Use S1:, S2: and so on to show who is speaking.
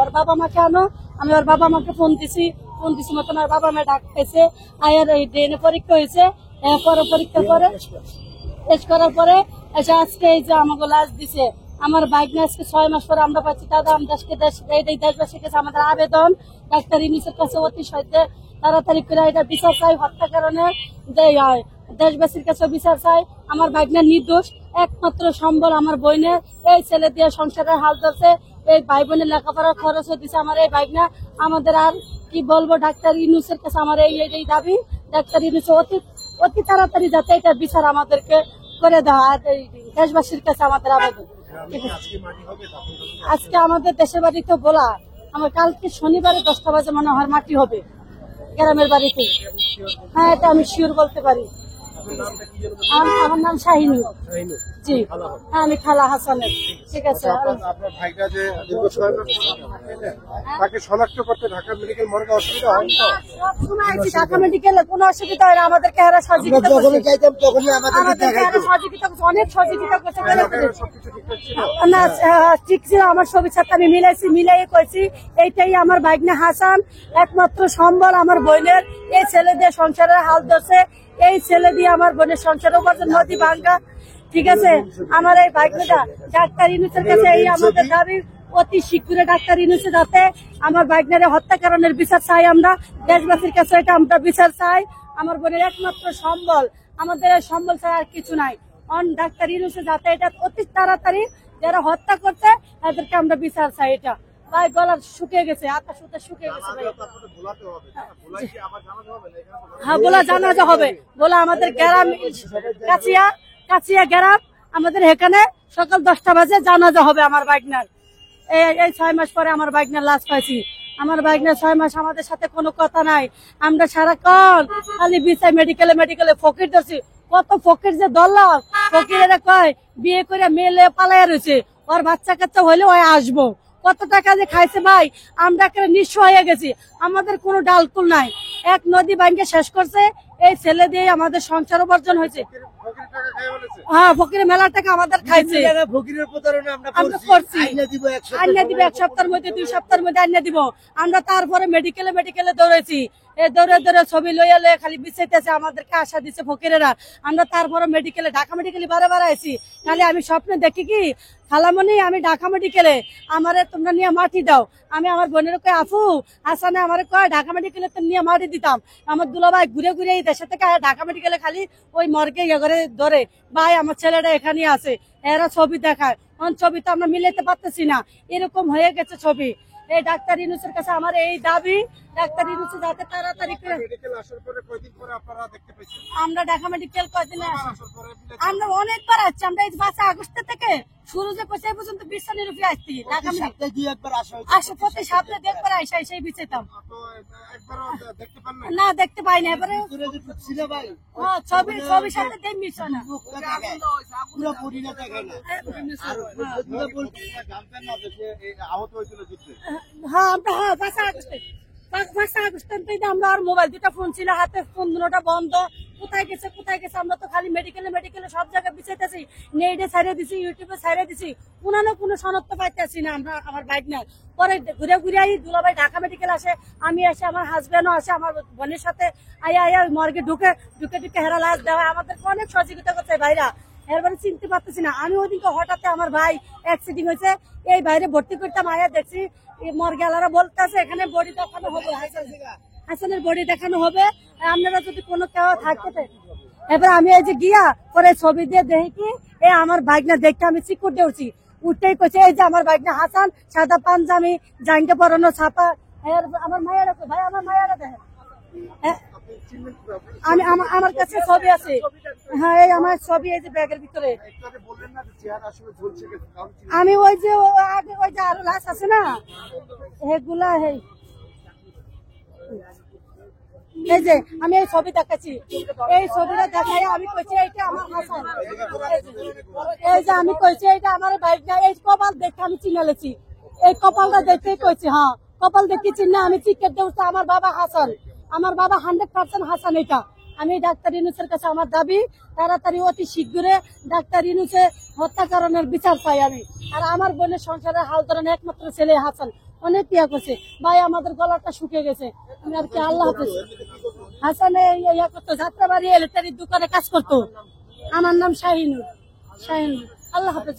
S1: ওর বাবা মাকে আনো, আমি ওর বাবা মাকে ফোন দিছি মতন ওর বাবা মা ডাক পেয়েছে। আয়ার এই ড্রেনে পরীক্ষা হয়েছে, পরে পরীক্ষা করে টেস্ট করার পরে এসে আজকে এই যে আমাকে লাশ দিছে। আমার বাইক নিয়ে আজকে 6 মাস পরে আমরা পাচ্ছি। দাদা দেশবাসীর কাছে আমাদের আবেদন, ডাক্তার ইউনূসের কাছে অতি সত্ত্বে তাড়াতাড়ি করে এটা বিচার চাই। হত্যা কারণে দেশবাসীর কাছে বিচার চাই। আমার ভাগ্নে নির্দোষ, একমাত্র সম্বল আমার বোনের। এই ছেলে দিয়ে সংসারের হাল ধরছে, এই ভাই বোনের লেখাপড়ার খরচ দিচ্ছে আমার এই ভাগ্না। আমাদের আর কি বলবো, ডাক্তার ইউনূসের কাছে আমার এই দাবি, ডাক্তার ইউনূস অতি তাড়াতাড়ি যাতে এটা বিচার আমাদেরকে করে দেওয়া। দেশবাসীর কাছে আমাদের আবেদন। আজকে আমাদের দেশের বাড়ি তো বলা, আমার কালকে শনিবারে 10টা বাজে মনে হয় মাটি হবে গ্রামের বাড়িতে। হ্যাঁ, এটা আমি শিওর বলতে পারি। আমার নাম শাহিনী। জি, হ্যাঁ, আমি খালা হাসানের। ঠিক আছে।
S2: তাকে শনাক্ত করতে ঢাকা মেডিকেল মর্গে অসুবিধা হয় না?
S1: ঢাকা মেডিকেলে কোনো অসুবিধা হয় না, আমাদেরকে এরা সহযোগিতা অনেক সহযোগিতা করছে। না, ঠিক ছিল, আমার ছবির সাথে আমি মিলাই করেছি। এইটাই আমার ভাগ্নে হাসান, একমাত্র সম্বল আমার বোনের। এই ছেলে দিয়ে সংসারের হাল ধরছে, এই ছেলে দিয়ে আমার বোনের সংসার উপার্জন নদী ভাঙ্গা। ঠিক আছে, আমার এই ভাগ্নেটা ডাক্তার ইউনূসের কাছে এই আমাদের দাবি, অতি শীঘ্রই ডাক্তার ইউনূসে যাতে আমার ভাগ্নের হত্যা কারণের বিচার চাই। আমরা দেশবাসীর কাছে এটা আমরা বিচার চাই। আমার বোনের একমাত্র সম্বল, আমাদের সম্বল ছাড়া আর কিছু নাই। ডাক্তার ইউনূসে যাতে এটা অতি তাড়াতাড়ি যারা হত্যা করছে তাদেরকে আমরা বিচার চাই। এটা ভাই গলা শুকিয়ে গেছে, আত্মা সুতা শুকিয়ে গেছে ভাই। হ্যাঁ, বলা জানাজা হবে, বলা আমাদের গ্রাম কাছিয়া গ্রাম, আমাদের এখানে সকাল 10টা বাজে জানাজা হবে আমার ভাগ্নার। এই 6 মাস পরে আমার ভাগ্নার লাশ পাইছি। আমার ভাগ্নার 6 মাস আমাদের সাথে কোনো কথা নাই। আমরা সারাক্ষণ খালি বিচার মেডিকেলে ফকির ধরছি। কত ফকির যে দল্লাল, ফকিরেরা কয় বিয়ে করে মেলে পালাইয়া রয়েছে, ওর বাচ্চা কাচ্চা হইলে ওই আসবো। কত টাকা যে খাইছে ভাই, আমরা নিঃস্ব হয়ে গেছি। আমাদের কোনো ডালকুল নাই, এক নদী ভাঙ্গে শেষ করছে। এই ছেলে দিয়ে আমাদের সংসার উপার্জন হয়েছে। হ্যাঁ, ফকিরের মেলা টাকা আমাদের খাইছে। আমরা করছি, আইনা দিব 1 সপ্তাহের মধ্যে, 2 সপ্তাহের মধ্যে আইনা দিব। আমরা তারপরে মেডিকেলে দৌড়েছি, দৌড়ে ছবি লইয়া খালি বিছাইতেছে, আমাদেরকে আশা দিচ্ছে ফকিরেরা। আমরা তারপরে ঢাকা মেডিকেলে বারে আইছি। খালি আমি স্বপ্নে দেখি কি, খালামণি আমি ঢাকা মেডিকেলে, আমারে তোমরা নিয়ে মাটি দাও। আমি আমার বোনের কয় আফু হাসানে আমার কয় ঢাকা মেডিকেলে নিয়ে মাটি দিতাম। আমার দুলাভাই ঘুরে এই দেশে থেকে ঢাকা মেডিকেলে খালি ওই মর্গে ইয়ে করে ধরে, ভাই আমার ছেলেটা এখানে আছে, এরা ছবি দেখায়। ছবি তো আমরা মিলাইতে পারতেছি না, এরকম হয়ে গেছে ছবি। এই ডাক্তার ইউনূসের কাছে আমার এই দাবি, ডাক্তার ইউনূস যাতে তাড়াতাড়ি করে। আমরা ঢাকা মেডিকেল কয়দিনে আমরা অনেকবার আসছি। আমরা এই 5 আগস্ট থেকে শুরু যে করছে এই পর্যন্ত 20 জনের উপরে আসছি। ঢাকা মেডিকেল আসে প্রতি সপ্তাহে দেখবার আসা সেই বিচাইতাম না, দেখতে পাই না। এবারে ছবি সাথে দেখ মিস না। হ্যাঁ, আমরা 5 আগস্ট আমরা আর মোবাইল 2টা ফোন ছিল হাতে, ফোন 2টা বন্ধ। কোথায় গেছে আমরা তো খালি মেডিকেলে সব জায়গায় বিচাইতেছি, নেটে ছাড়িয়ে দিছি, ইউটিউবে ছাড়িয়ে দিছি, কোনো শনাক্ত পাইতেছি না আমরা আমার বাইক না। পরে ঘুরে দুলাভাই ঢাকা মেডিকেল আসে, আমি আসে, আমার হাজবেন্ডও আসে, আমার বোনের সাথে আয়া মর্গে ঢুকে হেরা লাশ দেওয়া। আমাদের অনেক সহযোগিতা করছে ভাইরা, এরপরে চিনতে পারতেছি না। আমি ওই দিনকে হঠাৎ আমার ভাই অ্যাক্সিডেন্ট হয়েছে, এই বাইরে ভর্তি করতাম। আয়া দেখছি মর্গে আলারা বলতেছে এখানে বডি দেখানো হবে, হাসানের বডি দেখানো হবে, আপনারা যদি কোনো কেউ থাকতে। এবার আমি এই যে গিয়া পরে ছবি দিয়ে দেখি কি আমার ভাগনা দেখতে আমি চিকুর দিয়ে উঠতেই করছে, এই যে আমার ভাগনা হাসান, সাদা পাঞ্জামি, জাঙ্গে পরানো ছাপা। আমার মায়েরা ভাই, আমার মায়েরা দেখে, আমার কাছে ছবি আছে। হ্যাঁ, এই আমার ছবি এই যে ব্যাগের ভিতরে। আমি ওই যে আরো লাশ আছে না, এগুলা এই যে আমি এই ছবি দেখাচ্ছি, এই ছবিটা দেখাই আমি কইছি এইটা আমার হাসান। এই যে আমি কইছি এইটা আমার বাইক না, এই কপাল দেখে আমি চিনালেছি, এই কপালটা দেখেই কইছি। হ্যাঁ, কপাল দেখে চিনে আমি চিকেট দেবো, আমার বাবা হাসান, আমার বাবা 100% হাসান। এটা আমি ডাক্তার ইউনূসের কাছে আমার দাবি, তাড়াতাড়ি অতি শীঘ্রই ডাক্তার ইউনূসে হত্যা কারণের বিচার চাই আমি। আর আমার বোনের সংসারের হাল ধরেন একমাত্র ছেলে হাসান, অনেক ইয়া করছে ভাই, আমাদের গলাটা শুকিয়ে গেছে। আমি আর কি, আল্লাহ হাফেজ। হাসানে ইয়া করতো, যাত্রাবাড়ি ইলেকট্রিক দোকানে কাজ করতো। আমার নাম শাহিনুর। আল্লাহ হাফেজ।